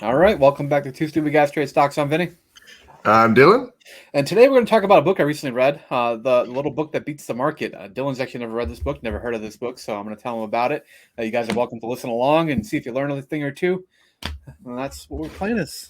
All right, welcome back to Two Stupid Guys Trade Stocks. I'm Vinny, I'm Dylan. and today we're going to talk about a book I recently read, the little book that beats the market. Dylan's actually never read this book, never heard of this book, so I'm going to tell him about it. You guys are welcome to listen along and see if you learn a thing or two. And that's what we're playing is.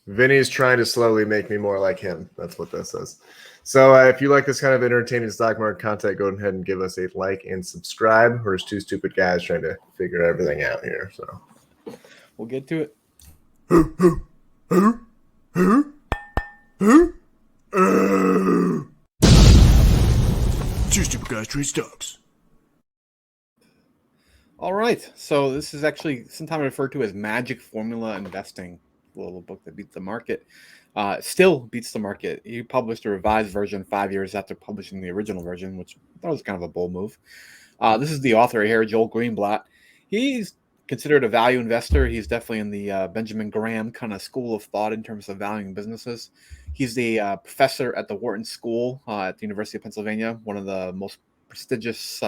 Vinny's trying to slowly make me more like him. That's what this is. So if you like this kind of entertaining stock market content, go ahead and give us a like and subscribe. We're just two stupid guys trying to figure everything out here. So We'll get to it. Two stupid guys trade stocks. All right, so this is actually sometimes referred to as Magic Formula Investing, a little book that beats the market. Still beats the market. He published a revised version 5 years after publishing the original version, which I thought was kind of a bold move. This is the author here, Joel Greenblatt. He's considered a value investor. He's definitely in the Benjamin Graham kind of school of thought in terms of valuing businesses. He's the professor at the Wharton School at the University of Pennsylvania, one of the most prestigious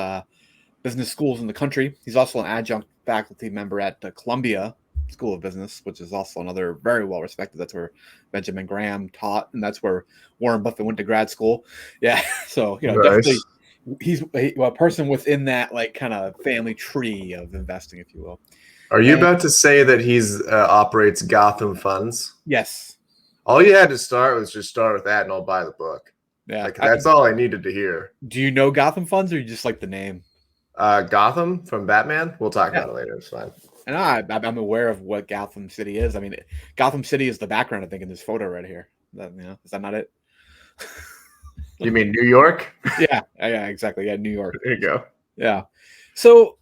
business schools in the country. He's also an adjunct faculty member at the Columbia School of Business, which is also another very well respected. That's where Benjamin Graham taught, and that's where Warren Buffett went to grad school. Yeah, so definitely Nice. he's a person within that like kind of family tree of investing, if you will. Are you And about to say that he's operates Gotham Funds? yes, All you had to start was just start with that, and I'll buy the book. yeah. Like that's all I needed to hear. Do you know Gotham Funds, or you just like the name? Gotham from Batman. We'll talk Yeah, about it later. It's fine. and I'm aware of what Gotham City is. I mean, Gotham City is the background, I think, in this photo right here. Is that not it? You mean New York? Yeah, exactly. Yeah, New York. There you go. Yeah. So,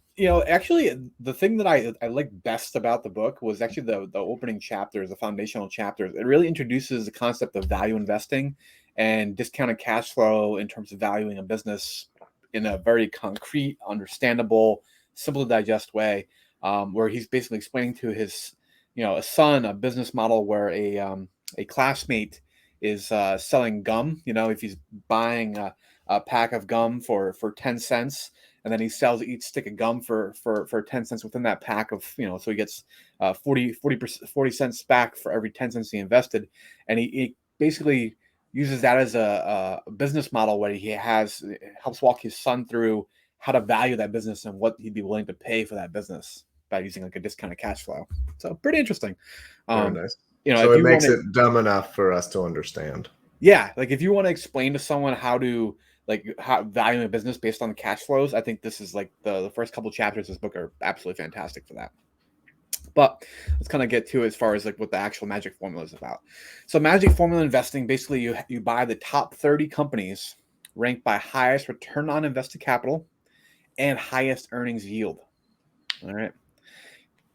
actually, the thing that I like best about the book was actually the opening chapters, the foundational chapters. It really introduces the concept of value investing and discounted cash flow in terms of valuing a business in a very concrete, understandable, simple to digest way, where he's basically explaining to his, a son a business model where a classmate is selling gum. If he's buying a pack of gum for 10 cents, and then he sells each stick of gum for 10 cents within that pack of, so he gets 40 cents back for every 10 cents he invested. And he basically uses that as a business model where he helps walk his son through how to value that business and what he'd be willing to pay for that business by using like a discounted cash flow. So pretty interesting. Very um, nice. So if it you want makes to, it dumb enough for us to understand. yeah, like if you want to explain to someone how to how valuing a business based on the cash flows, I think this is like the first couple chapters of this book are absolutely fantastic for that. But let's kind of get to as far as like what the actual magic formula is about. So magic formula investing, basically you buy the top 30 companies ranked by highest return on invested capital and highest earnings yield. All right.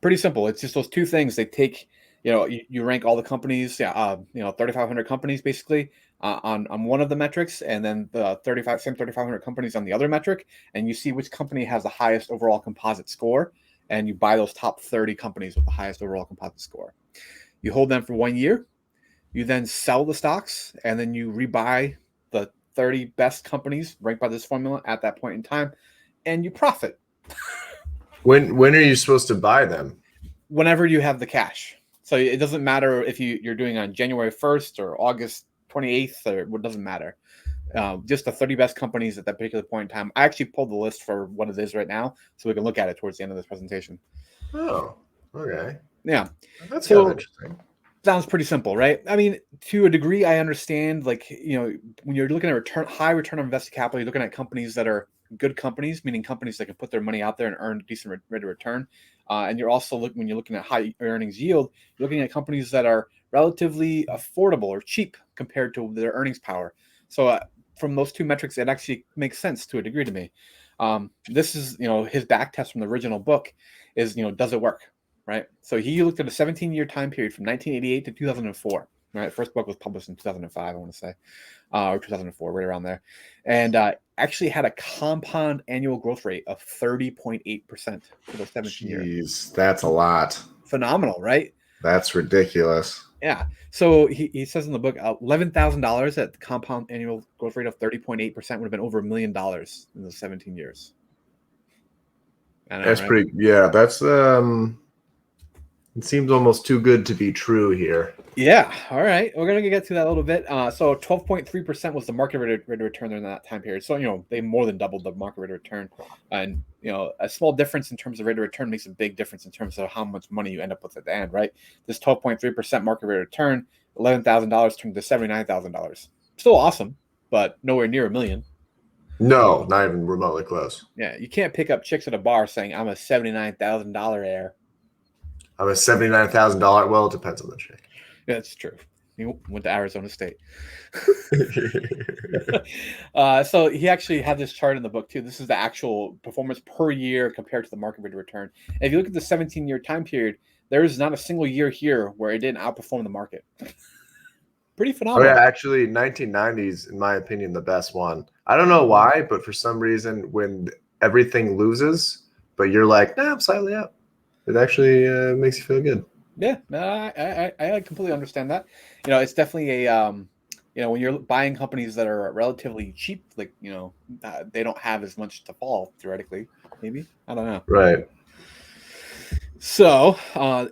Pretty simple. It's just those two things. They take, you rank all the companies, 3,500 companies basically on one of the metrics, and then the 3,500 companies on the other metric, and you see which company has the highest overall composite score, and you buy those top 30 companies with the highest overall composite score. You hold them for 1 year. You then sell the stocks, and then you rebuy the 30 best companies ranked by this formula at that point in time, and you profit. When are you supposed to buy them? Whenever you have the cash. So it doesn't matter if you're doing on January 1st or August 28th, or it doesn't matter. Just the 30 best companies at that particular point in time. I actually pulled the list for what it is right now, so we can look at it towards the end of this presentation. Oh, okay. Yeah. That's kind of So interesting. sounds pretty simple, right? I mean, to a degree, I understand. Like, when you're looking at high return on invested capital, you're looking at companies that are good companies, meaning companies that can put their money out there and earn a decent rate of return. And you're also when you're looking at high earnings yield, you're looking at companies that are relatively affordable or cheap compared to their earnings power. So from those two metrics, it actually makes sense to a degree to me. This is, his back test from the original book is, does it work? Right. So he looked at a 17-year time period from 1988 to 2004. Right. First book was published in 2005, I want to say, or 2004, right around there. And actually had a compound annual growth rate of 30.8% for those 17 years. Jeez, that's a lot. Phenomenal, right? That's ridiculous. Yeah. So he says in the book, $11,000 at the compound annual growth rate of 30.8% would have been over $1 million in those 17 years. I know, That's right? pretty. Yeah, that's It seems almost too good to be true here. Yeah. All right. We're gonna get to that a little bit. So 12.3% was the market rate of return during that time period. So they more than doubled the market rate of return, and a small difference in terms of rate of return makes a big difference in terms of how much money you end up with at the end, right? This 12.3% market rate of return, $11,000 turned to $79,000. Still awesome, but nowhere near a million. No, not even remotely close. Yeah, you can't pick up chicks at a bar saying I'm a $79,000 heir. I'm a $79,000. Well, it depends on the chick. Yeah, that's true. He went to Arizona State. So he actually had this chart in the book too. This is the actual performance per year compared to the market rate of return. And if you look at the 17-year time period, there is not a single year here where it didn't outperform the market. Pretty phenomenal. Oh yeah, actually, 1990s, in my opinion, the best one. I don't know why, but for some reason, when everything loses, but you're like, nah, I'm slightly up, it actually makes you feel good. Yeah, no, I completely understand that. It's definitely a when you're buying companies that are relatively cheap, like they don't have as much to fall theoretically. Maybe I don't know. Right. So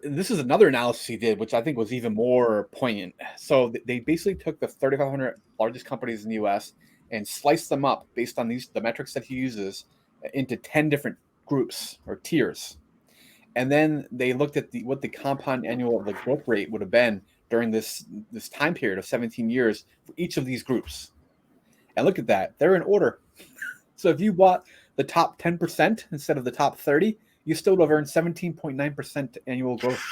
this is another analysis he did, which I think was even more poignant. So they basically took the 3,500 largest companies in the U.S. and sliced them up based on the metrics that he uses into 10 different groups or tiers. And then they looked at what the compound annual growth rate would have been during this time period of 17 years for each of these groups. And look at that. They're in order. So if you bought the top 10% instead of the top 30, you still would have earned 17.9% annual growth.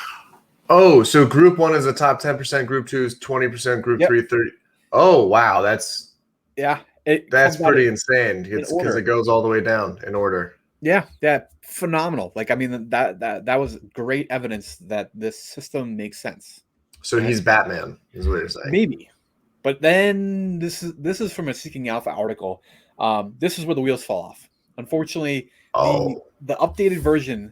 Oh, so group 1 is the top 10%, group 2 is 20%, group 3, 30. Oh, wow. That's pretty insane because it goes all the way down in order. Yeah, phenomenal. That was great evidence that this system makes sense. So he's Batman, is what you're saying. Maybe. But then this is from a Seeking Alpha article. This is where the wheels fall off. Unfortunately, the updated version,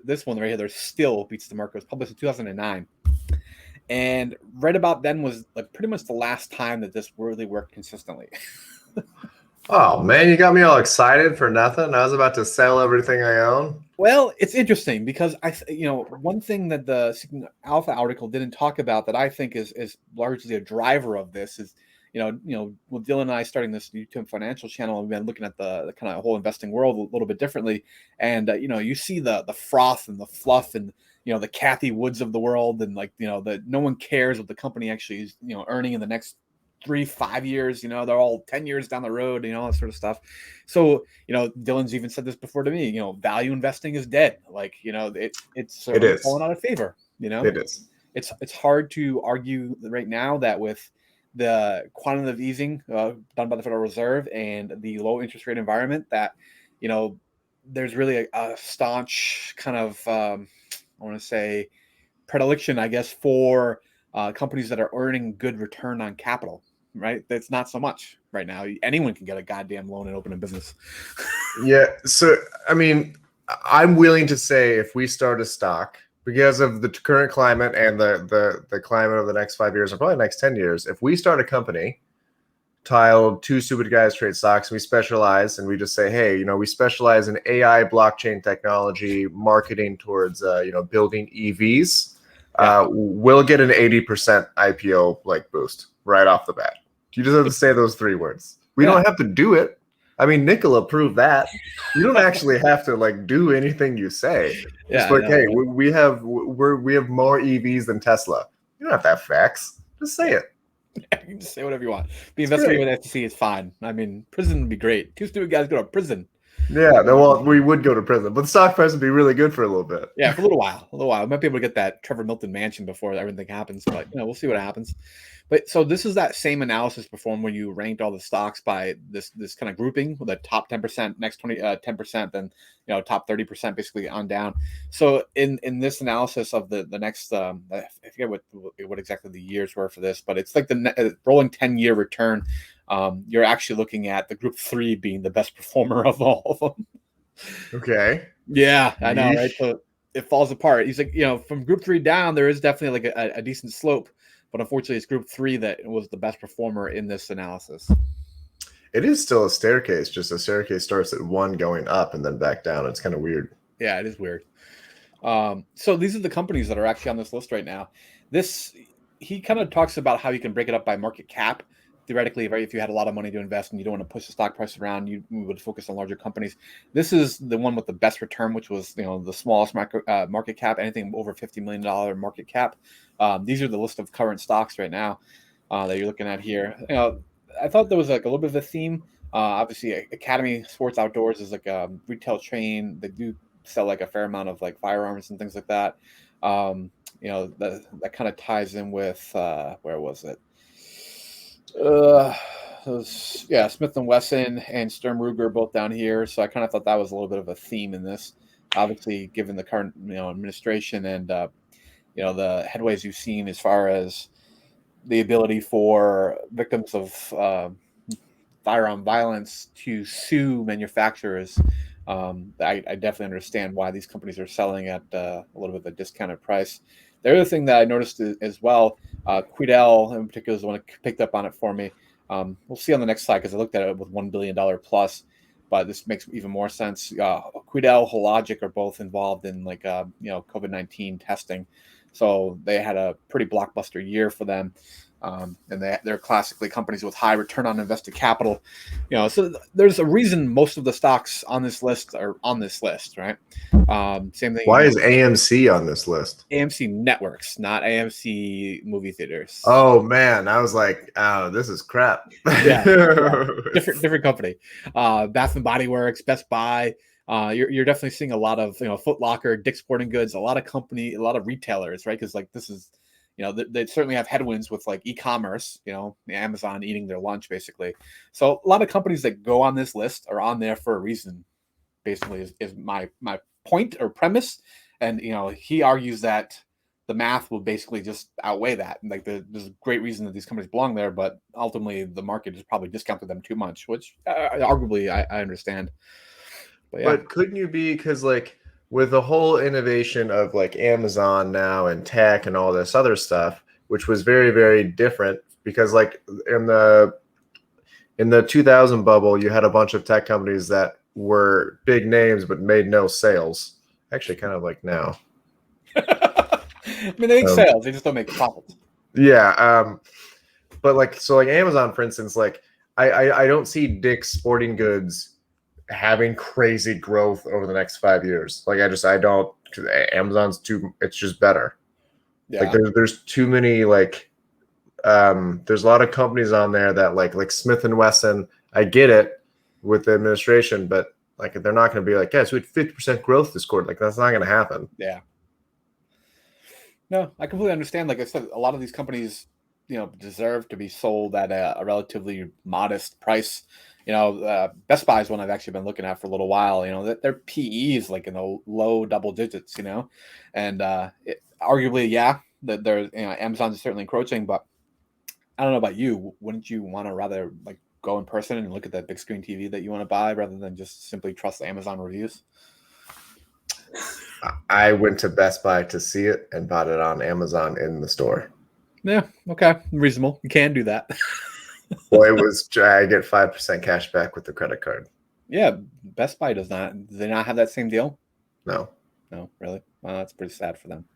this one right here, there still beats the market. It was published in 2009. And right about then was pretty much the last time that this really worked consistently. Oh man, you got me all excited for nothing. I was about to sell everything I own. Well, it's interesting because one thing that the Seeking Alpha article didn't talk about that I think is largely a driver of this is, with Dylan and I starting this YouTube financial channel, we've been looking at the kind of whole investing world a little bit differently, and you see the froth and the fluff and the Kathy Woods of the world, and that no one cares what the company actually is earning in the next 3-5 years. They're all 10 years down the road, all that sort of stuff. So Dylan's even said this before to me. Value investing is dead. It's falling out of favor. It is. It's hard to argue right now that with the quantitative easing done by the Federal Reserve and the low interest rate environment that there's really a staunch kind of I want to say predilection, I guess, for companies that are earning good return on capital. Right, that's not so much right now. Anyone can get a goddamn loan and open a business. Yeah, so I mean, I'm willing to say if we start a stock, because of the current climate and the climate of the next 5 years or probably the next 10 years, if we start a company titled Two Stupid Guys Trade Stocks, and we specialize and we just say, hey, we specialize in AI, blockchain technology, marketing towards building EVs, we'll get an 80% IPO boost right off the bat. You just have to say those 3 words. We don't have to do it. I mean, Nicola proved that. You don't actually have to do anything you say. It's hey, we have more EVs than Tesla. You don't have to have facts. Just say it. You can just say whatever you want. Be investigating with FTC is fine. I mean, prison would be great. 2 stupid guys go to prison. Yeah, well, we would go to prison, but the stock price would be really good for a little bit. Yeah, for a little while. We might be able to get that Trevor Milton mansion before everything happens, but we'll see what happens. But so this is that same analysis performed when you ranked all the stocks by this kind of grouping with the top 10%, next 10%, then top 30% basically on down. So in this analysis of the next, I forget what exactly the years were for this, but it's like the rolling 10-year return. You're actually looking at the group 3 being the best performer of all of them. Okay. Yeah, I know, right? So it falls apart. He's like, from group 3 down, there is definitely a decent slope, but unfortunately, it's group 3 that was the best performer in this analysis. It is still a staircase. Just a staircase starts at 1 going up and then back down. It's kind of weird. Yeah, it is weird. So these are the companies that are actually on this list right now. This he kind of talks about how you can break it up by market cap. Theoretically, right, if you had a lot of money to invest and you don't want to push the stock price around, you would focus on larger companies. This is the one with the best return, which was the smallest market cap, anything over $50 million market cap. These are the list of current stocks right now that you're looking at here. I thought there was like a little bit of a theme. Obviously, Academy Sports Outdoors is like a retail chain. They do sell like a fair amount of like firearms and things like that. That kind of ties in with where was it? Smith and Wesson and Sturm Ruger both down here. So I kind of thought that was a little bit of a theme in this. Obviously, given the current administration and the headways you've seen as far as the ability for victims of firearm violence to sue manufacturers. I definitely understand why these companies are selling at a little bit of a discounted price. The other thing that I noticed as well, Quidel in particular is the one that picked up on it for me. We'll see on the next slide because I looked at it with $1 billion plus, but this makes even more sense. Quidel, Hologic are both involved in like COVID-19 testing, so they had a pretty blockbuster year for them. And they're classically companies with high return on invested capital. So there's a reason most of the stocks on this list are on this list, right? Same thing. Why is AMC on this list? AMC Networks, not AMC movie theaters. Oh man, I was like, oh, this is crap. Yeah. different company. Bath and Body Works, Best Buy. You're definitely seeing a lot of Foot Locker, Dick's Sporting Goods, a lot of retailers, right? Because like this is. They certainly have headwinds with like e-commerce, Amazon eating their lunch basically. So a lot of companies that go on this list are on there for a reason, basically is my point or premise. And, he argues that the math will basically just outweigh that. Like there's a great reason that these companies belong there, but ultimately the market has probably discounted them too much, which arguably I understand. But couldn't you be, because like, with the whole innovation of like Amazon now and tech and all this other stuff, which was very, very different because like in the 2000 bubble, you had a bunch of tech companies that were big names but made no sales. Actually, kind of like now. I mean, they make sales, they just don't make profits. Yeah. But like, so like Amazon, for instance, like I don't see Dick's Sporting Goods having crazy growth over the next 5 years. Like I don't, because Amazon's it's just better. Yeah. Like there's too many like there's a lot of companies on there that like Smith and Wesson. I get it with the administration, but like they're not going to be like, yes, we had 50% growth this quarter. Like that's not going to happen. Yeah. No, I completely understand. Like I said, a lot of these companies, deserve to be sold at a relatively modest price. Best Buy is one I've actually been looking at for a little while. That their PE is like in the low double digits. And arguably, yeah, that they're Amazon's certainly encroaching, but I don't know about you. Wouldn't you want to rather like go in person and look at that big screen TV that you want to buy rather than just simply trust Amazon reviews? I went to Best Buy to see it and bought it on Amazon in the store. Yeah, okay, reasonable. You can do that. Well, it was I get 5% cash back with the credit card. Yeah, Best Buy does not. Do they not have that same deal? No, really. Well, that's pretty sad for them.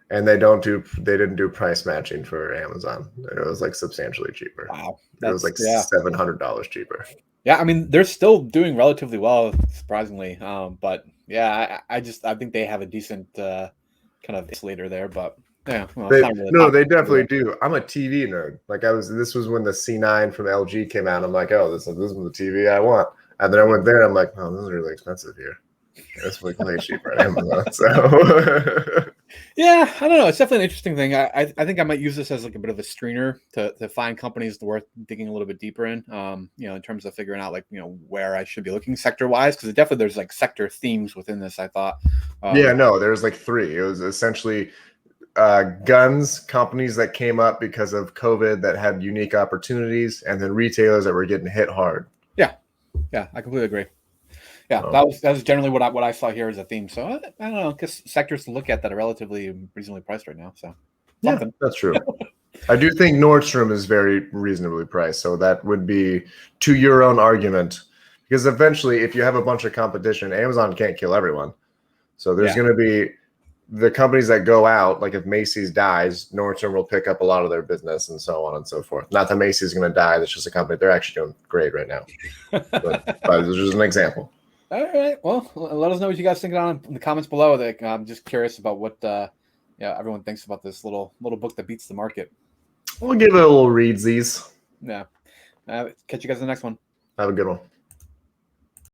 And they didn't do price matching for Amazon. It was like substantially cheaper. Wow, it was like $700 cheaper. Yeah, I mean they're still doing relatively well, surprisingly. But yeah, I think they have a decent kind of isolator there, but. Yeah, well, they definitely do. I'm a TV nerd. Like this was when the C9 from LG came out. I'm like, oh, this is the TV I want. And then I went there. And I'm like, oh, this is really expensive here. It's like way cheaper at Amazon. So yeah, I don't know. It's definitely an interesting thing. I think I might use this as like a bit of a screener to find companies worth digging a little bit deeper in. In terms of figuring out like where I should be looking sector wise, because definitely there's like sector themes within this. I thought. There's like 3. It was essentially. Guns companies that came up because of COVID that had unique opportunities, and then retailers that were getting hit hard. Yeah, I completely agree. Yeah, that was generally what I saw here as a theme. So I don't know, because sectors to look at that are relatively reasonably priced right now. So yeah, that's true. I do think Nordstrom is very reasonably priced, so that would be to your own argument, because eventually, if you have a bunch of competition, Amazon can't kill everyone. So there's going to be the companies that go out, like if Macy's dies, Nordstrom will pick up a lot of their business and so on and so forth. Not that Macy's is going to die. That's just a company. They're actually doing great right now. But it's just an example. All right. Well, let us know what you guys think on in the comments below. I'm just curious about what everyone thinks about this little book that beats the market. We'll give it a little readsies. Yeah. Catch you guys in the next one. Have a good one.